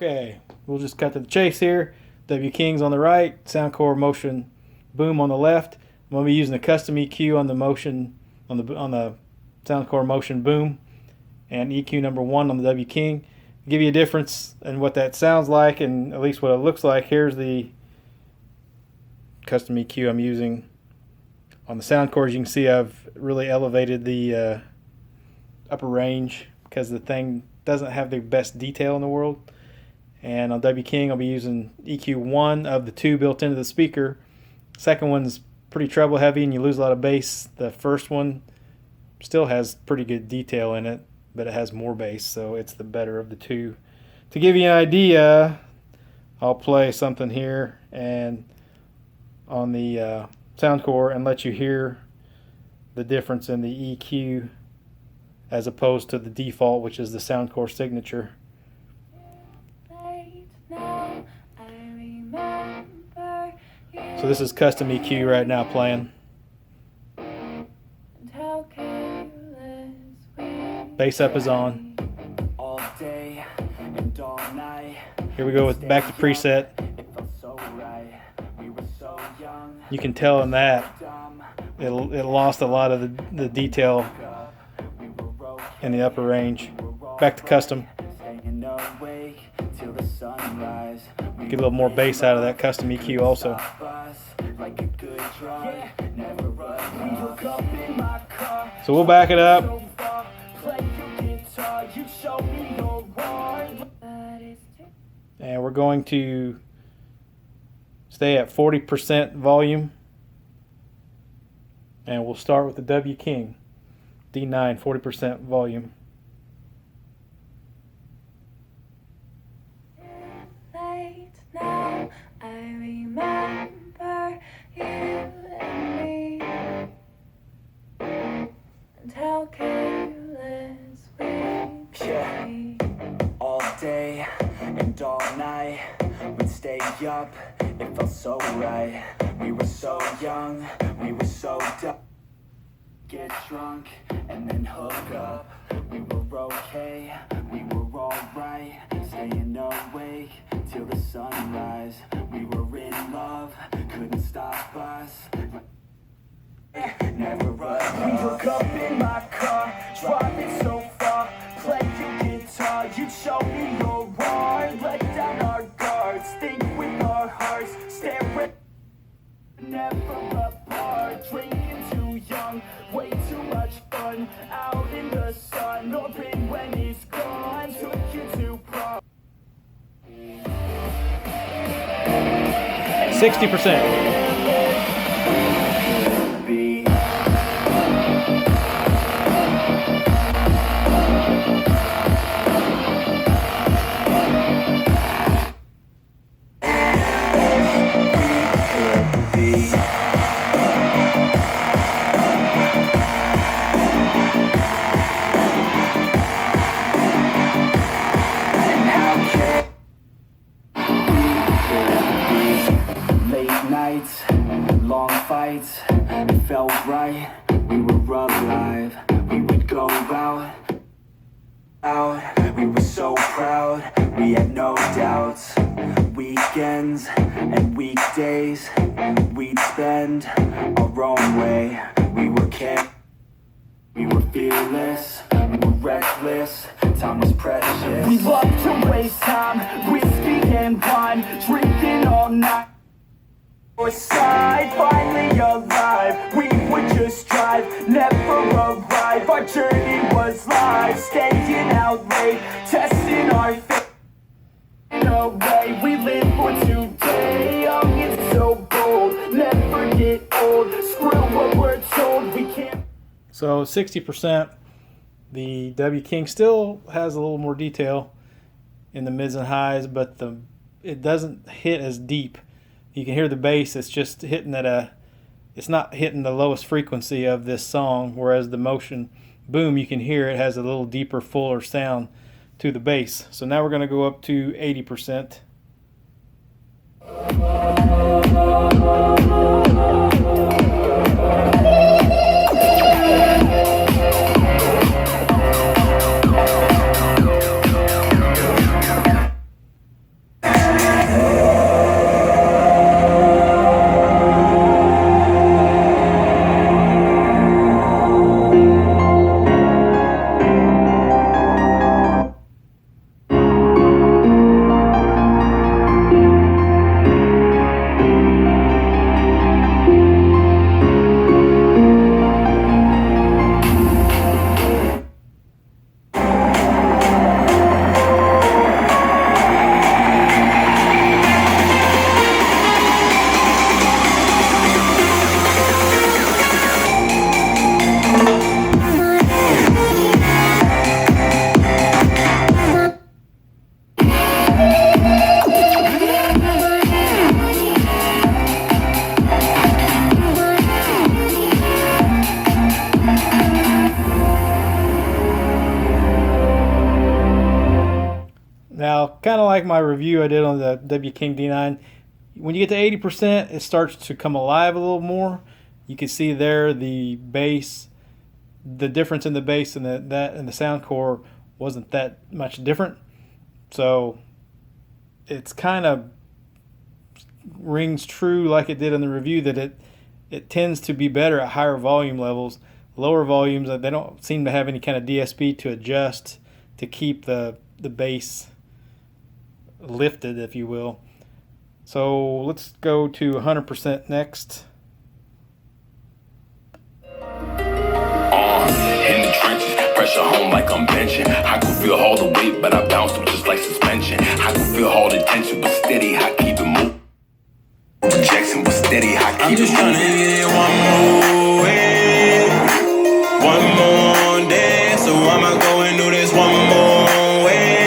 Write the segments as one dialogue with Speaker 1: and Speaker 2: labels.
Speaker 1: Okay, we'll just cut to the chase here. W King's on the right, Soundcore Motion Boom on the left. I'm going to be using a custom EQ on the motion on the Soundcore Motion Boom, and EQ number 1 on the W King. Give you a difference in what that sounds like and at least what it looks like. Here's the custom EQ I'm using on the Soundcore. As you can see, I've really elevated the upper range because the thing doesn't have the best detail in the world. And on W King, I'll be using EQ 1 of the 2 built into the speaker. Second one's pretty treble heavy and you lose a lot of bass. The first one still has pretty good detail in it, but it has more bass, so it's the better of the 2. To give you an idea, I'll play something here and on the Soundcore and let you hear the difference in the EQ as opposed to the default, which is the Soundcore signature. So this is custom EQ right now playing. Bass up is on. Here we go with back to preset. You can tell in that it lost a lot of the detail in the upper range. Back to custom. Get a little more bass out of that custom EQ also. So we'll back it up. And we're going to stay at 40% volume. And we'll start with the W King. D9, 40% volume.
Speaker 2: Now I remember you and me, and how careless we be.
Speaker 3: All day and all night we'd stay up, it felt so right. We were so young, we were so dumb. Get drunk and then hook up. We were okay, we were alright. Staying awake till the sunrise. We were in love, couldn't stop us. Never run. We hook up in my car, driving so far. Play your guitar, you show me your art. Let down our guards, think with our hearts. Staring, never apart. Drinking too young, way too much fun. Out in the sun, open when it's gone. Took you to prom.
Speaker 1: 60%.
Speaker 3: Long fights, it felt right. We were alive. We would go out. We were so proud. We had no doubts. Weekends and weekdays we'd spend our own way. We were caring. We were fearless. We were reckless. Time was precious. We loved to waste time. Whiskey and wine, drinking all night. Side, finally alive. We would just drive, never arrive. Our journey was live, staying out late, testing our faith. In a way, we live for today. Young and so bold, never get old. Screw what we're told, we can't.
Speaker 1: So 60%. The W King still has a little more detail in the mids and highs, but it doesn't hit as deep. You can hear the bass, it's just hitting it's not hitting the lowest frequency of this song, whereas the Motion Boom, you can hear it has a little deeper, fuller sound to the bass. So now we're going to go up to 80%. kind of like my review I did on the W King D9. When you get to 80%, it starts to come alive a little more. You can see there the bass, the difference in the bass and the Soundcore wasn't that much different. So it's kind of rings true like it did in the review that it tends to be better at higher volume levels. Lower volumes, they don't seem to have any kind of DSP to adjust to keep the bass lifted, if you will. So let's go to 100% next.
Speaker 4: In the trenches, pressure home like I'm benching. I can feel all the weight, but I bounce through just like suspension. I can feel all the tension, but steady, I keep it moving. Jackson was steady, I keep it moving. I'm just trying to get it one more way, one more day. So I'ma go and do this one more way.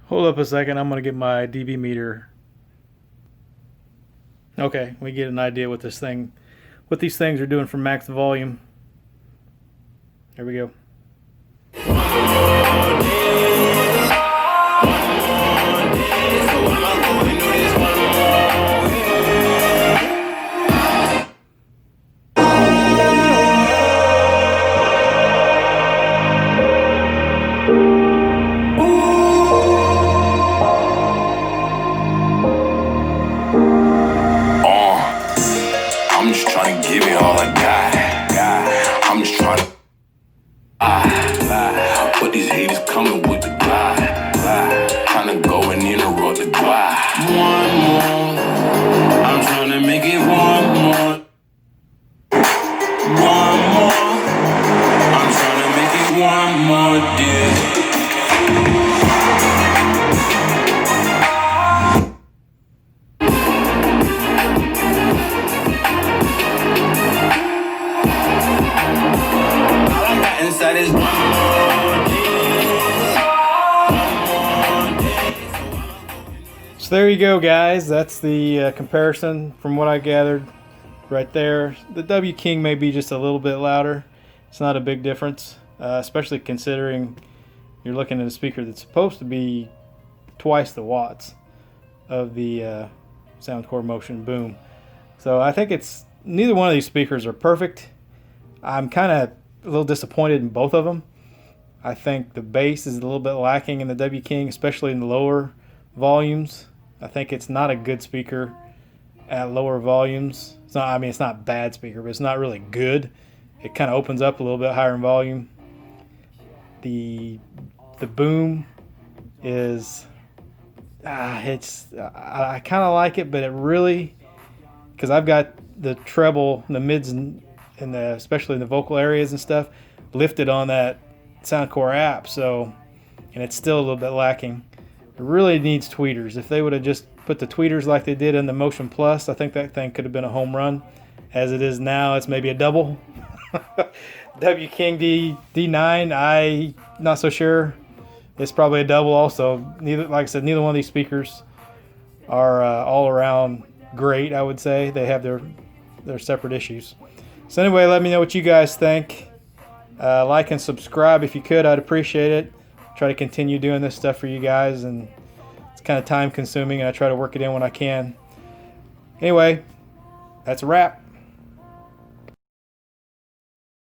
Speaker 1: Hold up a second, I'm going to get my dB meter. Okay, we get an idea what these things are doing for max volume. There we go.
Speaker 4: I'm just trying to give it all I got. I'm just trying to but these haters coming with the glide. Trying to go and interrupt the glide. One more. I'm trying to make it one more. One more. I'm trying to make it one more, dear. Inside is one more day.
Speaker 1: So there you go, guys. That's the comparison from what I gathered right there. The W King may be just a little bit louder. It's not a big difference, especially considering you're looking at a speaker that's supposed to be twice the watts of the Soundcore Motion Boom. So I think it's neither one of these speakers are perfect. I'm kind of a little disappointed in both of them. I think the bass is a little bit lacking in the W King, especially in the lower volumes. I think it's not a good speaker at lower volumes. It's not, I mean, it's not a bad speaker, but it's not really good. It kind of opens up a little bit higher in volume. The boom is I kind of like it, but it really, because I've got the treble, the mids, and especially in the vocal areas and stuff, lifted on that Soundcore app. So, and it's still a little bit lacking. It really needs tweeters. If they would have just put the tweeters like they did in the Motion Plus, I think that thing could have been a home run. As it is now, it's maybe a double. W King D9, I not so sure. It's probably a double also. Neither, like I said, neither one of these speakers are all around great, I would say. They have their separate issues. So anyway, let me know what you guys think. Like and subscribe if you could. I'd appreciate it. Try to continue doing this stuff for you guys, and it's kind of time consuming, and I try to work it in when I can. Anyway, that's a wrap.